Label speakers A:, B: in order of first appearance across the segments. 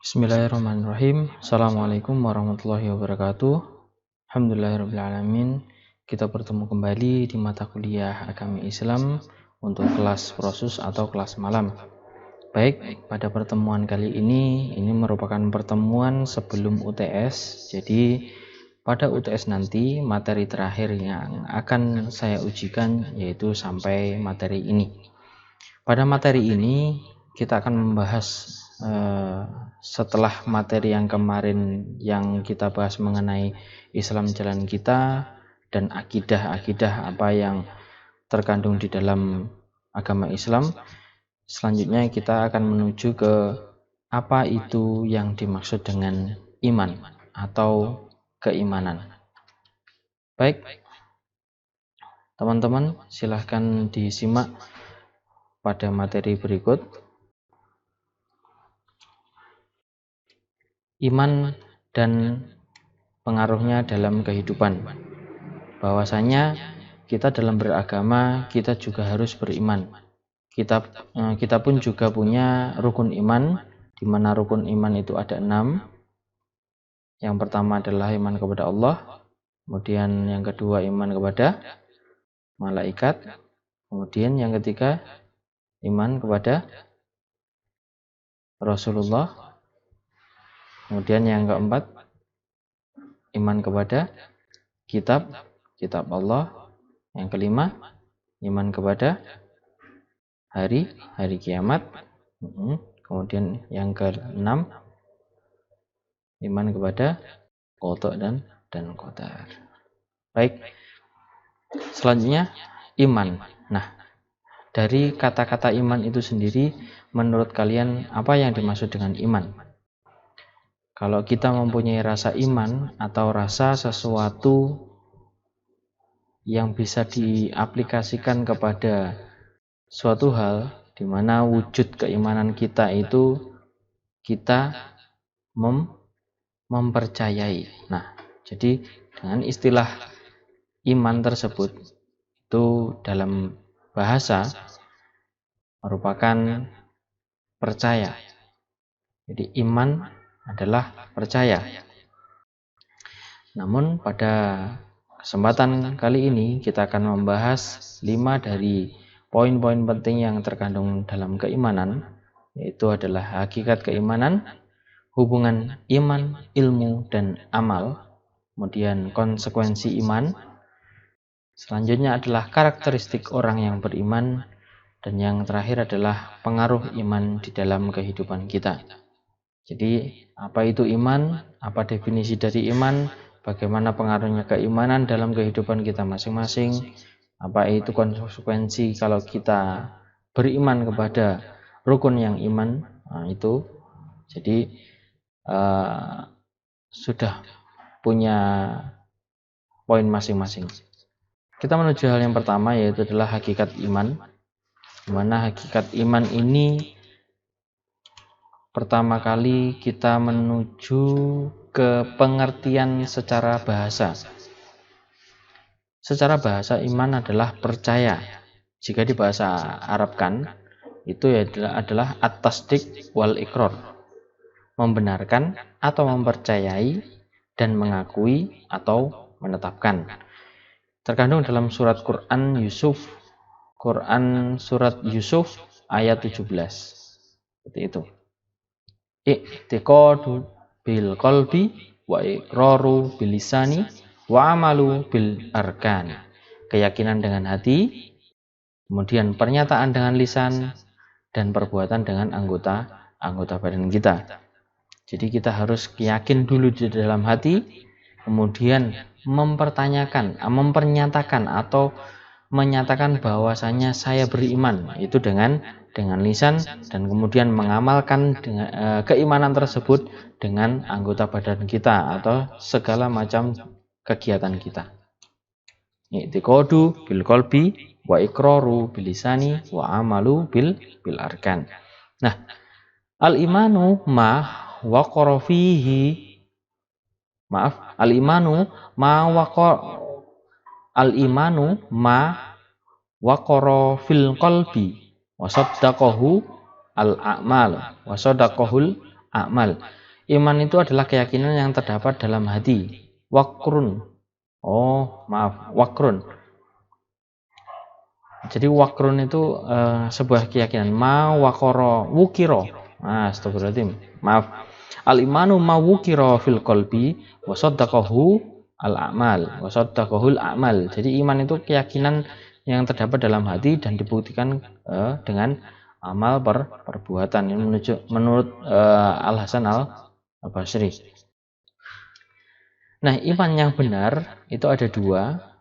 A: Bismillahirrahmanirrahim. Assalamualaikum warahmatullahi wabarakatuh. Alhamdulillahirrahmanirrahim. Kita bertemu kembali di mata kuliah Agama Islam untuk kelas prosus atau kelas malam. Baik, pada pertemuan kali ini merupakan pertemuan sebelum UTS. Jadi pada UTS nanti materi terakhir yang akan saya ujikan yaitu sampai materi ini. Pada materi ini kita akan membahas setelah materi yang kemarin yang kita bahas mengenai Islam jalan kita dan akidah apa yang terkandung di dalam agama Islam. Selanjutnya kita akan menuju ke apa itu yang dimaksud dengan iman atau keimanan. Baik, teman-teman silahkan disimak pada materi berikut. Iman dan pengaruhnya dalam kehidupan. Bahwasanya kita dalam beragama, kita juga harus beriman. Kita pun juga punya rukun iman, di mana rukun iman itu ada 6. Yang pertama adalah iman kepada Allah, kemudian yang kedua iman kepada malaikat, kemudian yang ketiga iman kepada Rasulullah, kemudian yang keempat iman kepada kitab Allah, yang kelima iman kepada hari kiamat, kemudian yang keenam iman kepada qada dan qadar. Baik, selanjutnya iman. Nah, dari kata-kata iman itu sendiri, menurut kalian apa yang dimaksud dengan iman? Kalau kita mempunyai rasa iman atau rasa sesuatu yang bisa diaplikasikan kepada suatu hal, di mana wujud keimanan kita itu kita mempercayai. Nah, jadi dengan istilah iman tersebut itu dalam bahasa merupakan percaya. Jadi iman adalah percaya. Namun pada kesempatan kali ini kita akan membahas 5 dari poin-poin penting yang terkandung dalam keimanan, yaitu adalah hakikat keimanan, hubungan iman, ilmu, dan amal, kemudian konsekuensi iman. Selanjutnya adalah karakteristik orang yang beriman, dan yang terakhir adalah pengaruh iman di dalam kehidupan kita. Jadi, apa itu iman? Apa definisi dari iman? Bagaimana pengaruhnya keimanan dalam kehidupan kita masing-masing? Apa itu konsekuensi kalau kita beriman kepada rukun yang iman? Nah, itu. Jadi, sudah punya poin masing-masing. Kita menuju hal yang pertama, yaitu adalah hakikat iman. Di mana hakikat iman ini pertama kali kita menuju ke pengertian secara bahasa. Secara bahasa iman adalah percaya. Jika di bahasa Arab kan itu adalah at-tasdiq wal iqrar. Membenarkan atau mempercayai dan mengakui atau menetapkan. Terkandung dalam surat Quran surat Yusuf ayat 17. Seperti itu. I'tiqadu bil qalbi wa iqraru bil lisani wa amalu bil arkan. Keyakinan dengan hati, kemudian pernyataan dengan lisan, dan perbuatan dengan anggota badan kita. Jadi kita harus yakin dulu di dalam hati, kemudian mempernyatakan atau menyatakan bahwasanya saya beriman, itu dengan lisan, dan kemudian mengamalkan keimanan tersebut dengan anggota badan kita atau segala macam kegiatan kita. I'tiqadu bil qalbi wa iqraru bil lisani wa amalu bil arkan. Nah, al-imanu ma waqara fihi al-imanu ma waqara fil qalbi wa saddaqahu al-a'mal wa saddaqahul a'mal. Iman itu adalah keyakinan yang terdapat dalam hati. Wakrun. Oh, maaf, wakrun. Jadi wakrun itu sebuah keyakinan. Ma wakoro wukiro. Nah, astagfirullahaladzim. Maaf. Al-imanu ma wukiro fil qalbi wa saddaqahu al-a'mal. Wa saddaqahul a'mal. Jadi iman itu keyakinan yang terdapat dalam hati dan dibuktikan dengan amal perbuatan. Ini menurut Al-Hasan Al-Basri. Nah, iman yang benar itu ada dua.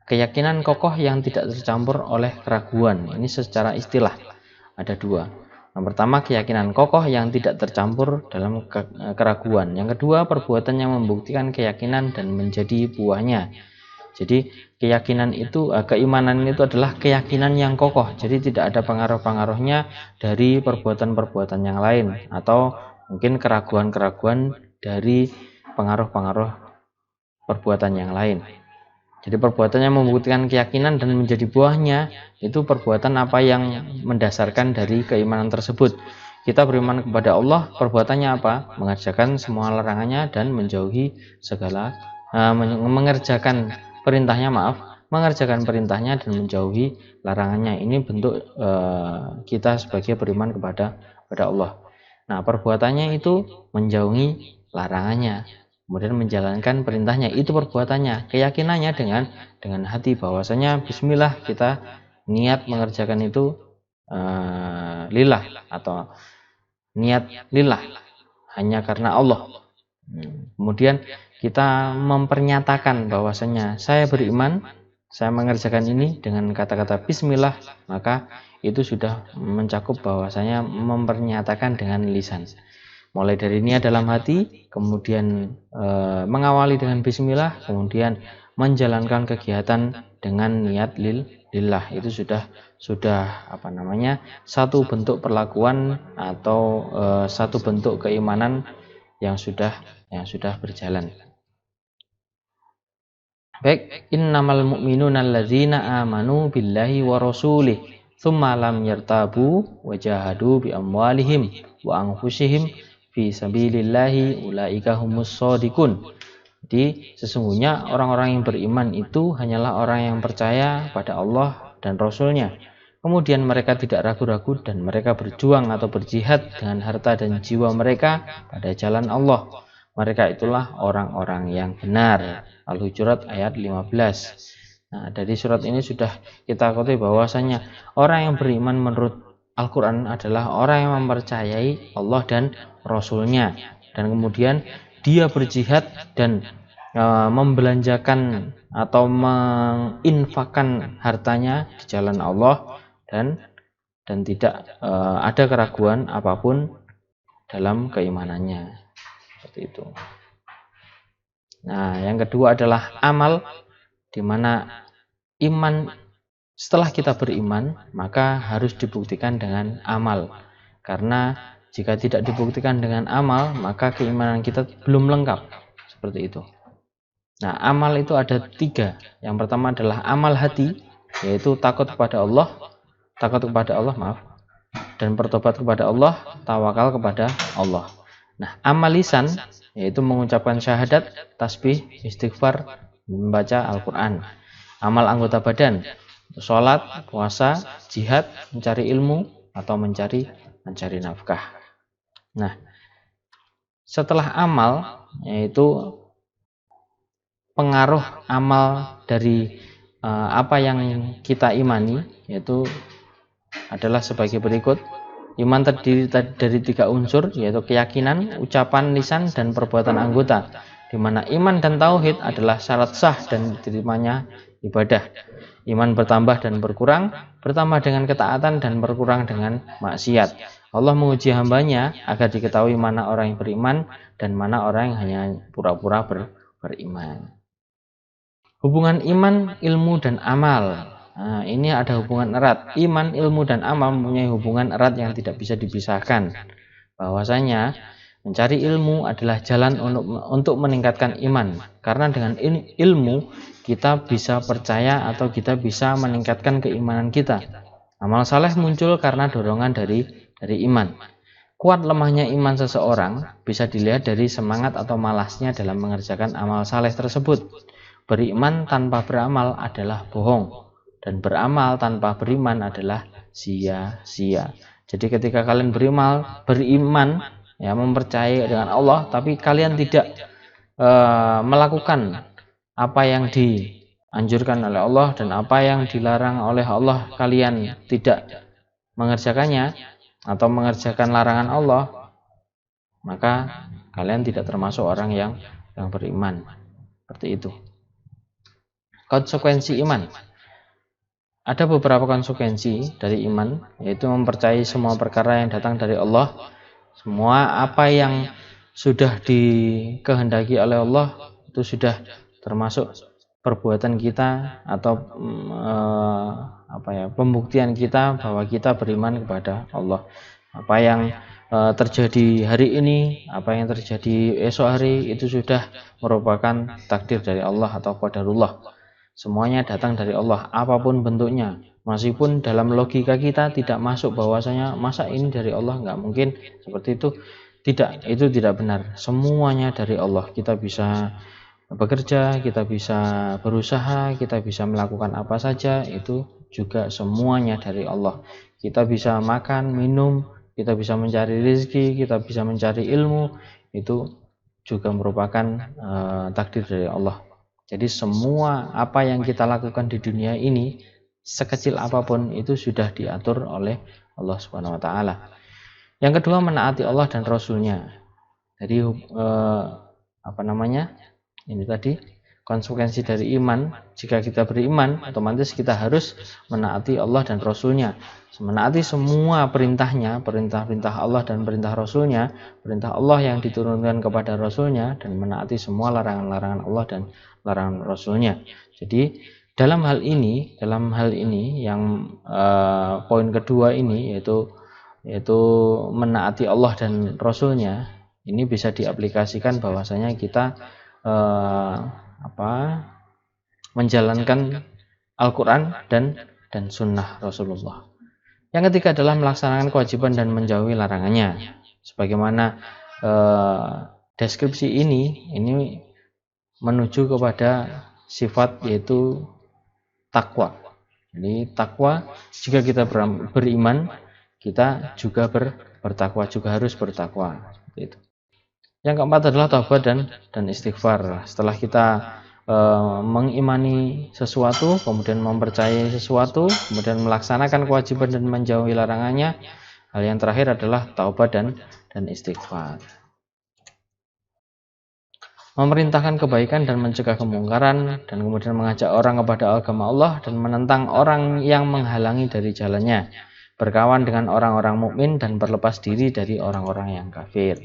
A: Keyakinan kokoh yang tidak tercampur oleh keraguan. Ini secara istilah ada dua. Yang pertama, keyakinan kokoh yang tidak tercampur dalam keraguan. Yang kedua, perbuatan yang membuktikan keyakinan dan menjadi buahnya. Jadi keyakinan itu, keimanan itu adalah keyakinan yang kokoh. Jadi tidak ada pengaruh-pengaruhnya dari perbuatan-perbuatan yang lain, atau mungkin keraguan-keraguan dari pengaruh-pengaruh perbuatan yang lain. Jadi perbuatan yang membuktikan keyakinan dan menjadi buahnya itu perbuatan apa yang mendasarkan dari keimanan tersebut. Kita beriman kepada Allah, perbuatannya apa? Mengerjakan semua larangannya dan menjauhi segala mengerjakan perintahnya dan menjauhi larangannya. Ini bentuk kita sebagai beriman kepada Allah. Nah, perbuatannya itu menjauhi larangannya, kemudian menjalankan perintahnya, itu perbuatannya. Keyakinannya dengan hati bahwasanya bismillah, kita niat mengerjakan itu lillah, atau niat lillah hanya karena Allah. Kemudian kita mempernyatakan bahwasanya saya beriman, saya mengerjakan ini dengan kata-kata bismillah, maka itu sudah mencakup bahwasanya mempernyatakan dengan lisan. Mulai dari niat dalam hati, kemudian mengawali dengan bismillah, kemudian menjalankan kegiatan dengan niat lillah. Itu sudah satu bentuk perlakuan atau satu bentuk keimanan yang sudah berjalan. Baik, innamal mu'minuna alladzina amanu billahi wa rasulih tsumma lam yartabu wa jahadu bi amwalihim wa anfusihim fi sabilillahi ulaika humus shadiqun. Jadi sesungguhnya orang-orang yang beriman itu hanyalah orang yang percaya pada Allah dan Rasulnya. Kemudian mereka tidak ragu-ragu dan mereka berjuang atau berjihad dengan harta dan jiwa mereka pada jalan Allah. Mereka itulah orang-orang yang benar. Al-Hujurat ayat 15. Nah, dari surat ini sudah kita ketahui bahwasanya orang yang beriman menurut Al-Quran adalah orang yang mempercayai Allah dan Rasulnya, dan kemudian dia berjihad dan membelanjakan atau menginfakkan hartanya di jalan Allah, dan tidak ada keraguan apapun dalam keimanannya. Seperti itu. Nah, yang kedua adalah amal, di mana iman setelah kita beriman maka harus dibuktikan dengan amal. Karena jika tidak dibuktikan dengan amal, maka keimanan kita belum lengkap. Seperti itu. Nah, amal itu ada 3. Yang pertama adalah amal hati, yaitu takut kepada Allah, dan bertobat kepada Allah, tawakal kepada Allah. Nah, amal lisan, yaitu mengucapkan syahadat, tasbih, istighfar, membaca Al-Quran. Amal anggota badan, sholat, puasa, jihad, mencari ilmu, atau mencari nafkah. Nah, setelah amal, yaitu pengaruh amal dari apa yang kita imani, yaitu adalah sebagai berikut. Iman terdiri dari 3 unsur, yaitu keyakinan, ucapan lisan, dan perbuatan anggota, di mana iman dan tauhid adalah syarat sah dan diterimanya ibadah. Iman bertambah dan berkurang, bertambah dengan ketaatan dan berkurang dengan maksiat. Allah menguji hambanya agar diketahui mana orang yang beriman dan mana orang yang hanya pura-pura beriman. Hubungan iman, ilmu, dan amal. Nah, ini ada hubungan erat. Iman, ilmu, dan amal mempunyai hubungan erat yang tidak bisa dipisahkan. Bahwasanya mencari ilmu adalah jalan untuk meningkatkan iman. Karena dengan ilmu kita bisa percaya atau kita bisa meningkatkan keimanan kita. Amal saleh muncul karena dorongan dari iman. Kuat lemahnya iman seseorang bisa dilihat dari semangat atau malasnya dalam mengerjakan amal saleh tersebut. Beriman tanpa beramal adalah bohong, dan beramal tanpa beriman adalah sia-sia. Jadi ketika kalian beriman, ya, mempercayai dengan Allah, tapi kalian tidak melakukan apa yang dianjurkan oleh Allah dan apa yang dilarang oleh Allah, kalian tidak mengerjakannya atau mengerjakan larangan Allah, maka kalian tidak termasuk orang yang beriman. Seperti itu. Konsekuensi iman. Ada beberapa konsekuensi dari iman, yaitu mempercayai semua perkara yang datang dari Allah. Semua apa yang sudah dikehendaki oleh Allah itu sudah termasuk perbuatan kita atau pembuktian kita bahwa kita beriman kepada Allah. Apa yang terjadi hari ini, apa yang terjadi esok hari, itu sudah merupakan takdir dari Allah atau qadarullah. Semuanya datang dari Allah, apapun bentuknya. Meskipun dalam logika kita tidak masuk bahwasanya masa ini dari Allah, nggak mungkin seperti itu. Tidak, itu tidak benar. Semuanya dari Allah. Kita bisa bekerja, kita bisa berusaha, kita bisa melakukan apa saja, itu juga semuanya dari Allah. Kita bisa makan, minum, kita bisa mencari rezeki, kita bisa mencari ilmu, itu juga merupakan takdir dari Allah. Jadi semua apa yang kita lakukan di dunia ini, sekecil apapun, itu sudah diatur oleh Allah Subhanahu wa taala. Yang kedua, menaati Allah dan Rasul-Nya. Jadi ini tadi konsekuensi dari iman. Jika kita beriman, otomatis kita harus menaati Allah dan Rasul-Nya. Menaati semua perintahnya, perintah-perintah Allah dan perintah Rasul-Nya, perintah Allah yang diturunkan kepada Rasul-Nya, dan menaati semua larangan-larangan Allah dan larangan Rasul-Nya. Jadi dalam hal ini yang poin kedua ini, yaitu menaati Allah dan Rasul-Nya, ini bisa diaplikasikan bahwasanya kita menjalankan Al-Quran dan Sunnah Rasulullah. Yang ketiga adalah melaksanakan kewajiban dan menjauhi larangannya. Sebagaimana deskripsi ini menuju kepada sifat, yaitu takwa. Jadi takwa, jika kita beriman, kita juga bertakwa, juga harus bertakwa. Itu. Yang keempat adalah taubat dan istighfar. Setelah kita mengimani sesuatu, kemudian mempercayai sesuatu, kemudian melaksanakan kewajiban dan menjauhi larangannya, hal yang terakhir adalah taubat dan istighfar. Memerintahkan kebaikan dan mencegah kemungkaran, dan kemudian mengajak orang kepada agama Allah dan menentang orang yang menghalangi dari jalannya, berkawan dengan orang-orang mukmin dan berlepas diri dari orang-orang yang kafir.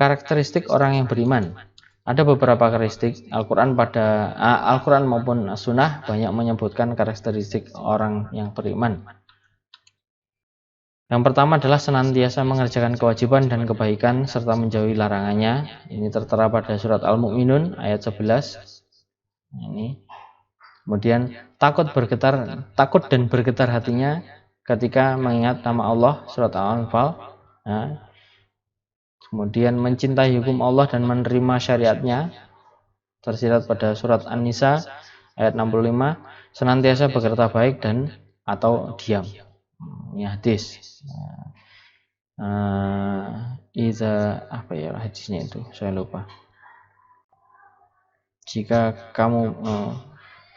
A: Karakteristik orang yang beriman. Ada beberapa karakteristik. Al-Quran maupun Sunnah banyak menyebutkan karakteristik orang yang beriman. Yang pertama adalah senantiasa mengerjakan kewajiban dan kebaikan serta menjauhi larangannya. Ini tertera pada surat Al-Mu'minun ayat 11. Ini. Kemudian takut dan bergetar hatinya ketika mengingat nama Allah, surat Al-Anfal. Nah, kemudian mencintai hukum Allah dan menerima syariatnya, tersirat pada surat An-Nisa ayat 65. Senantiasa berkata baik dan atau diam. Ini hadis. Hadisnya itu saya lupa. Jika kamu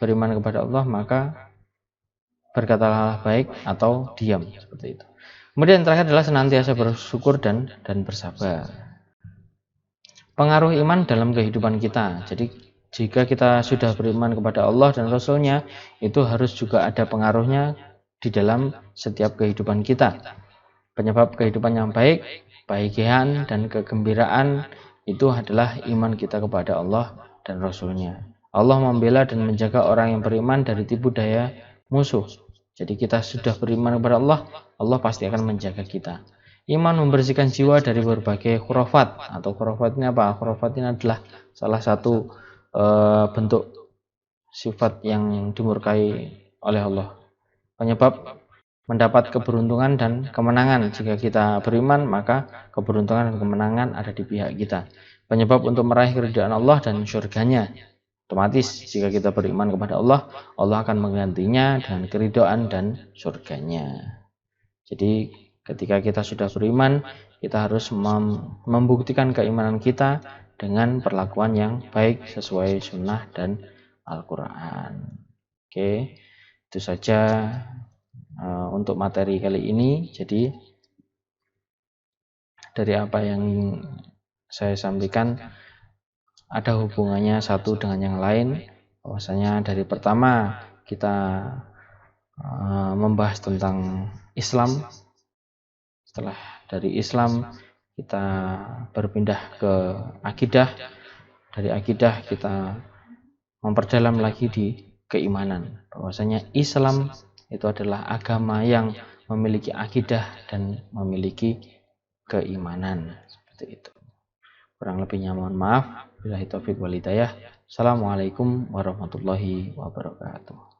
A: beriman kepada Allah, maka berkatalah baik atau diam, seperti itu. Kemudian yang terakhir adalah senantiasa bersyukur dan bersabar. Pengaruh iman dalam kehidupan kita. Jadi jika kita sudah beriman kepada Allah dan Rasul-Nya, itu harus juga ada pengaruhnya di dalam setiap kehidupan kita. Penyebab kehidupan yang baik, kebahagiaan dan kegembiraan itu adalah iman kita kepada Allah dan Rasul-Nya. Allah membela dan menjaga orang yang beriman dari tipu daya musuh. Jadi kita sudah beriman kepada Allah, Allah pasti akan menjaga kita. Iman membersihkan jiwa dari berbagai khurafat. Atau khurafat ini apa? Khurafat ini adalah salah satu bentuk sifat yang dimurkai oleh Allah. Penyebab mendapat keberuntungan dan kemenangan. Jika kita beriman, maka keberuntungan dan kemenangan ada di pihak kita. Penyebab untuk meraih keridhaan Allah dan surganya. Otomatis jika kita beriman kepada Allah, Allah akan menggantinya dengan keridhaan dan surganya. Jadi ketika kita sudah beriman, kita harus membuktikan keimanan kita dengan perlakuan yang baik sesuai sunnah dan Al-Quran. Oke, itu saja untuk materi kali ini. Jadi dari apa yang saya sampaikan ada hubungannya satu dengan yang lain. Bahwasanya dari pertama kita membahas tentang Islam. Setelah dari Islam kita berpindah ke akidah. Dari akidah kita memperdalam lagi di keimanan. Bahwasanya Islam itu adalah agama yang memiliki akidah dan memiliki keimanan. Seperti itu. Kurang lebihnya mohon maaf. Billahi taufiq wal hidayah. Assalamualaikum warahmatullahi wabarakatuh.